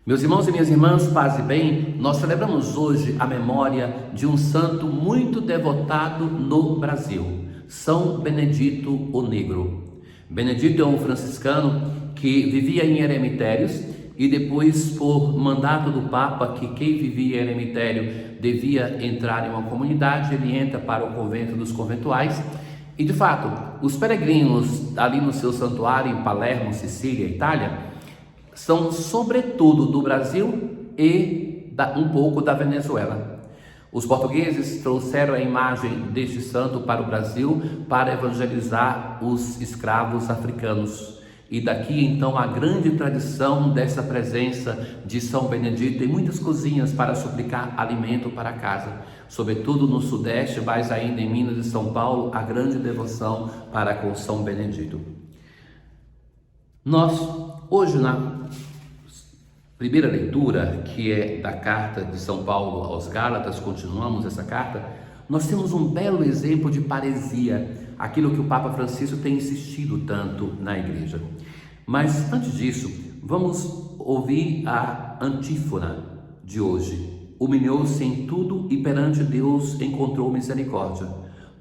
Meus irmãos e minhas irmãs, paz e bem, nós celebramos hoje a memória de um santo muito devotado no Brasil, São Benedito o Negro. Benedito é um franciscano que vivia em eremitérios e depois, por mandato do Papa, que quem vivia em eremitério devia entrar em uma comunidade, ele entra para o convento dos conventuais. E de fato, os peregrinos ali no seu santuário em Palermo, Sicília, Itália, são sobretudo do Brasil e um pouco da Venezuela. Os portugueses trouxeram a imagem deste santo para o Brasil para evangelizar os escravos africanos. E daqui então a grande tradição dessa presença de São Benedito em muitas cozinhas para suplicar alimento para casa. Sobretudo no Sudeste, mais ainda em Minas e São Paulo, a grande devoção para com São Benedito. Nós, hoje na primeira leitura, que é da carta de São Paulo aos Gálatas, continuamos essa carta, nós temos um belo exemplo de paresia, aquilo que o Papa Francisco tem insistido tanto na igreja. Mas antes disso, vamos ouvir a antífona de hoje. Humilhou-se em tudo e perante Deus encontrou misericórdia,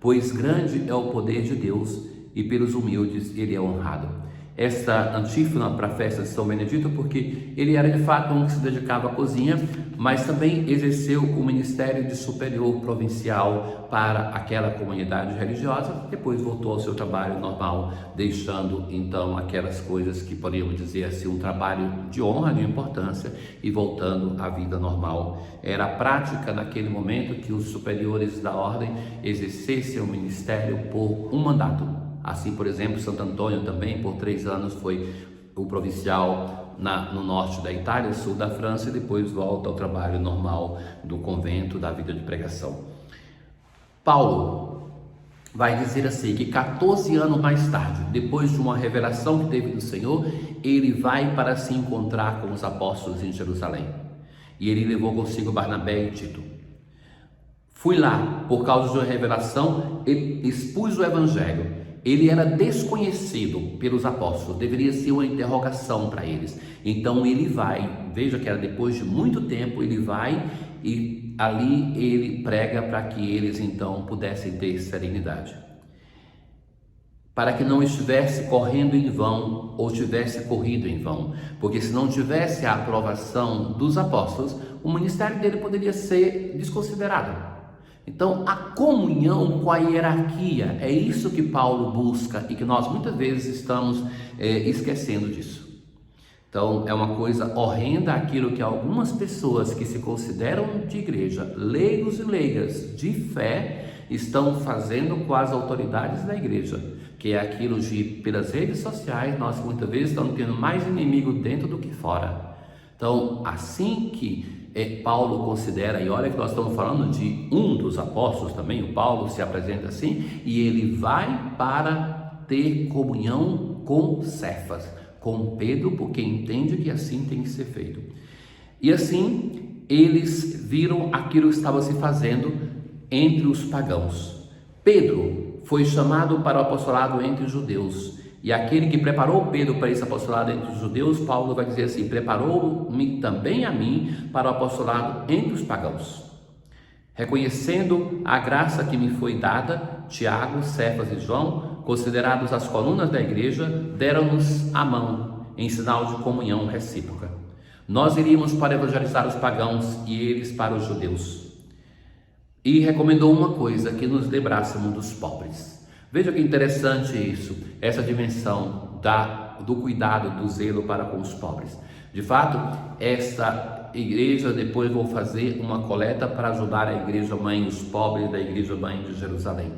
pois grande é o poder de Deus e pelos humildes ele é honrado. Esta antífona para a festa de São Benedito, porque ele era de fato um que se dedicava à cozinha, mas também exerceu o ministério de superior provincial para aquela comunidade religiosa, depois voltou ao seu trabalho normal, deixando então aquelas coisas que podíamos dizer assim, um trabalho de honra, de importância, e voltando à vida normal. Era a prática naquele momento que os superiores da ordem exercessem o ministério por um mandato. Assim, por exemplo, Santo Antônio também, por 3 anos, foi o provincial no norte da Itália, sul da França, e depois volta ao trabalho normal do convento, da vida de pregação. Paulo vai dizer assim, que 14 anos mais tarde, depois de uma revelação que teve do Senhor, ele vai para se encontrar com os apóstolos em Jerusalém. E ele levou consigo Barnabé e Tito. Fui lá, por causa de uma revelação, e expus o evangelho. Ele era desconhecido pelos apóstolos, deveria ser uma interrogação para eles. Então ele vai, veja que era depois de muito tempo, ele vai e ali ele prega para que eles então pudessem ter serenidade. Para que não estivesse correndo em vão ou tivesse corrido em vão, porque se não tivesse a aprovação dos apóstolos, o ministério dele poderia ser desconsiderado. Então, a comunhão com a hierarquia, é isso que Paulo busca e que nós muitas vezes estamos esquecendo disso. Então, é uma coisa horrenda aquilo que algumas pessoas que se consideram de igreja, leigos e leigas de fé, estão fazendo com as autoridades da igreja, que é aquilo de, pelas redes sociais, nós muitas vezes estamos tendo mais inimigo dentro do que fora. Então, assim que Paulo considera, e olha que nós estamos falando de um dos apóstolos também, o Paulo se apresenta assim, e ele vai para ter comunhão com Cefas, com Pedro, porque entende que assim tem que ser feito. E assim, eles viram aquilo que estava se fazendo entre os pagãos. Pedro foi chamado para o apostolado entre os judeus, e aquele que preparou Pedro para esse apostolado entre os judeus, Paulo vai dizer assim, preparou-me também a mim para o apostolado entre os pagãos. Reconhecendo a graça que me foi dada, Tiago, Cefas e João, considerados as colunas da igreja, deram-nos a mão em sinal de comunhão recíproca. Nós iríamos para evangelizar os pagãos e eles para os judeus. E recomendou uma coisa, que nos lembrássemos dos pobres. Veja que interessante isso, essa dimensão do cuidado, do zelo para com os pobres. De fato, esta igreja, depois vou fazer uma coleta para ajudar a igreja mãe, os pobres da igreja mãe de Jerusalém.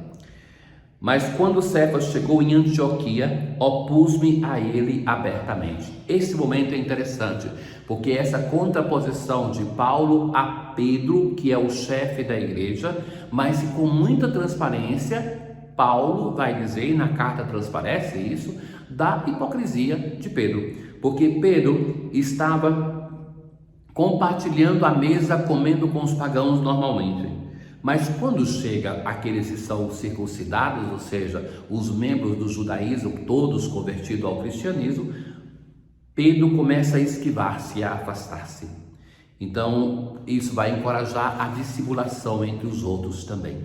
Mas quando Cefas chegou em Antioquia, opus-me a ele abertamente. Esse momento é interessante, porque essa contraposição de Paulo a Pedro, que é o chefe da igreja, mas com muita transparência, Paulo vai dizer, e na carta transparece isso, da hipocrisia de Pedro, porque Pedro estava compartilhando a mesa, comendo com os pagãos normalmente, mas quando chega aqueles que são circuncidados, ou seja, os membros do judaísmo, todos convertidos ao cristianismo, Pedro começa a esquivar-se, a afastar-se. Então, isso vai encorajar a discipulação entre os outros também.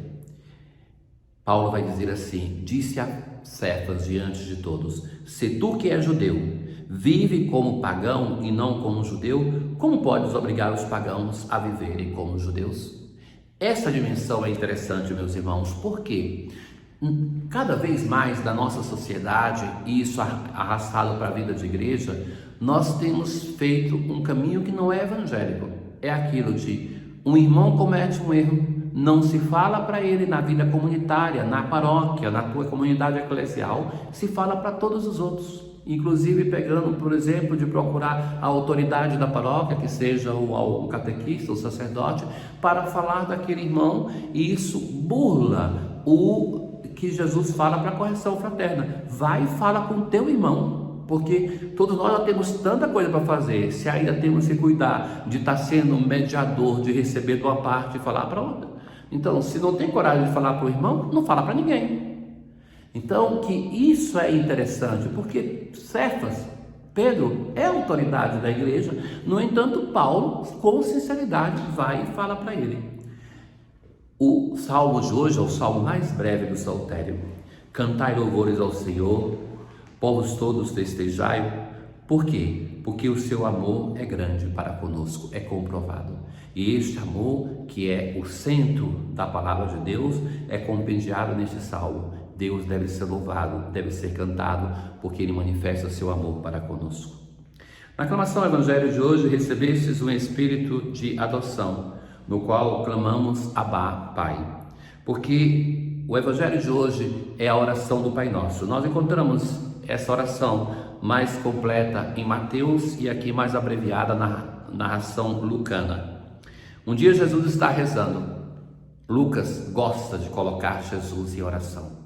Paulo vai dizer assim: disse a Cefas diante de todos: se tu que és judeu, vive como pagão e não como judeu, como podes obrigar os pagãos a viverem como judeus? Essa dimensão é interessante, meus irmãos, porque cada vez mais da nossa sociedade, e isso arrastado para a vida de igreja, nós temos feito um caminho que não é evangélico. É aquilo de um irmão comete um erro, não se fala para ele na vida comunitária, na paróquia, na tua comunidade eclesial, se fala para todos os outros. Inclusive pegando, por exemplo, de procurar a autoridade da paróquia, que seja o catequista, o sacerdote, para falar daquele irmão, e isso burla o que Jesus fala para a correção fraterna. Vai e fala com o teu irmão, porque todos nós já temos tanta coisa para fazer, se ainda temos que cuidar de estar sendo mediador, de receber de uma parte e falar para outra. Então, se não tem coragem de falar para o irmão, não fala para ninguém. Então, que isso é interessante, porque Cefas, Pedro, é a autoridade da igreja. No entanto, Paulo, com sinceridade, vai e fala para ele. O salmo de hoje é o salmo mais breve do saltério. Cantai louvores ao Senhor, povos todos festejai. Por quê? Porque o seu amor é grande para conosco, é comprovado. E este amor, que é o centro da palavra de Deus, é compendiado neste salmo. Deus deve ser louvado, deve ser cantado, porque Ele manifesta seu amor para conosco. Na aclamação ao Evangelho de hoje, recebestes um espírito de adoção, no qual clamamos Abá, Pai. Porque o Evangelho de hoje é a oração do Pai Nosso. Nós encontramos essa oração mais completa em Mateus e aqui mais abreviada na narração lucana. Um dia Jesus está rezando. Lucas gosta de colocar Jesus em oração.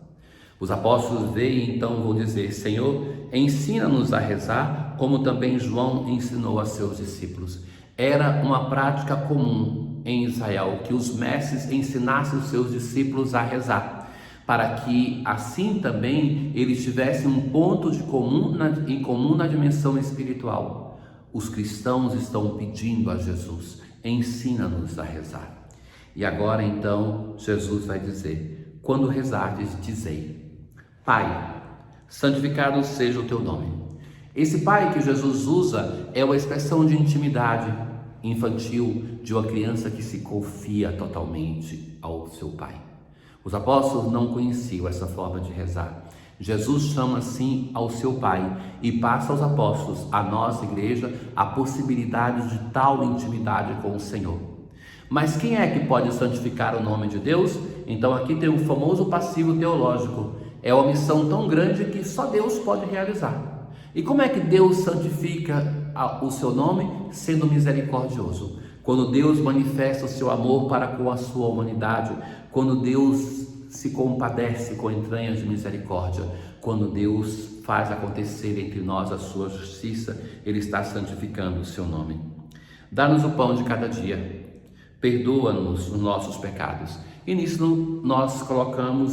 Os apóstolos veem, então vão dizer: Senhor, ensina-nos a rezar, como também João ensinou a seus discípulos. Era uma prática comum em Israel que os mestres ensinassem os seus discípulos a rezar, para que assim também eles tivessem um ponto em comum na dimensão espiritual. Os cristãos estão pedindo a Jesus: ensina-nos a rezar. E agora então Jesus vai dizer: quando rezardes, dizei: Pai, santificado seja o teu nome. Esse Pai que Jesus usa é uma expressão de intimidade infantil de uma criança que se confia totalmente ao seu Pai. Os apóstolos não conheciam essa forma de rezar. Jesus chama assim ao seu Pai e passa aos apóstolos, a nós, igreja, a possibilidade de tal intimidade com o Senhor. Mas quem é que pode santificar o nome de Deus? Então aqui tem um famoso passivo teológico. É uma missão tão grande que só Deus pode realizar. E como é que Deus santifica o seu nome? Sendo misericordioso. Quando Deus manifesta o seu amor para com a sua humanidade, quando Deus se compadece com entranhas de misericórdia, quando Deus faz acontecer entre nós a sua justiça, Ele está santificando o seu nome. Dá-nos o pão de cada dia, perdoa-nos os nossos pecados. E nisso nós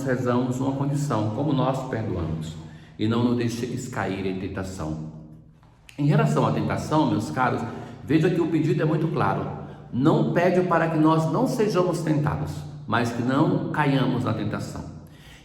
rezamos uma condição: como nós perdoamos, e não nos deixeis cair em tentação. Em relação à tentação, meus caros, veja que o pedido é muito claro. Não pede para que nós não sejamos tentados, mas que não caiamos na tentação.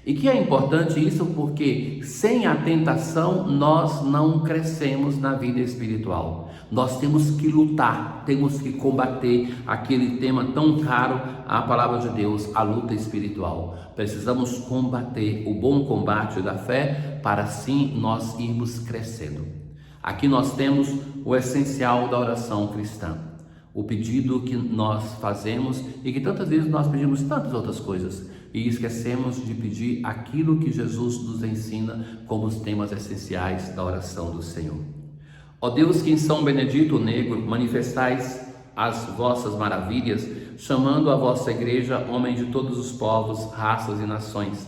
E que é importante isso porque sem a tentação nós não crescemos na vida espiritual. Nós temos que lutar, temos que combater aquele tema tão caro à palavra de Deus, a luta espiritual. Precisamos combater o bom combate da fé para assim nós irmos crescendo. Aqui nós temos o essencial da oração cristã. O pedido que nós fazemos e que tantas vezes nós pedimos tantas outras coisas e esquecemos de pedir aquilo que Jesus nos ensina como os temas essenciais da oração do Senhor. Ó Deus, que em São Benedito o Negro manifestais as vossas maravilhas, chamando a vossa igreja homens de todos os povos, raças e nações.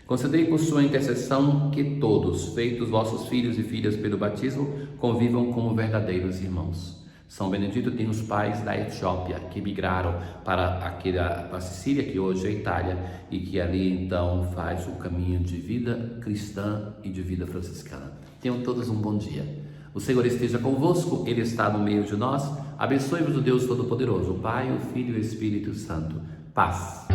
Concedei por sua intercessão que todos, feitos vossos filhos e filhas pelo batismo, convivam como verdadeiros irmãos. São Benedito tem os pais da Etiópia que migraram para a Sicília, que hoje é a Itália, e que ali então faz o caminho de vida cristã e de vida franciscana. Tenham todos um bom dia. O Senhor esteja convosco, Ele está no meio de nós. Abençoe-vos o Deus Todo-Poderoso, o Pai, o Filho e o Espírito Santo. Paz.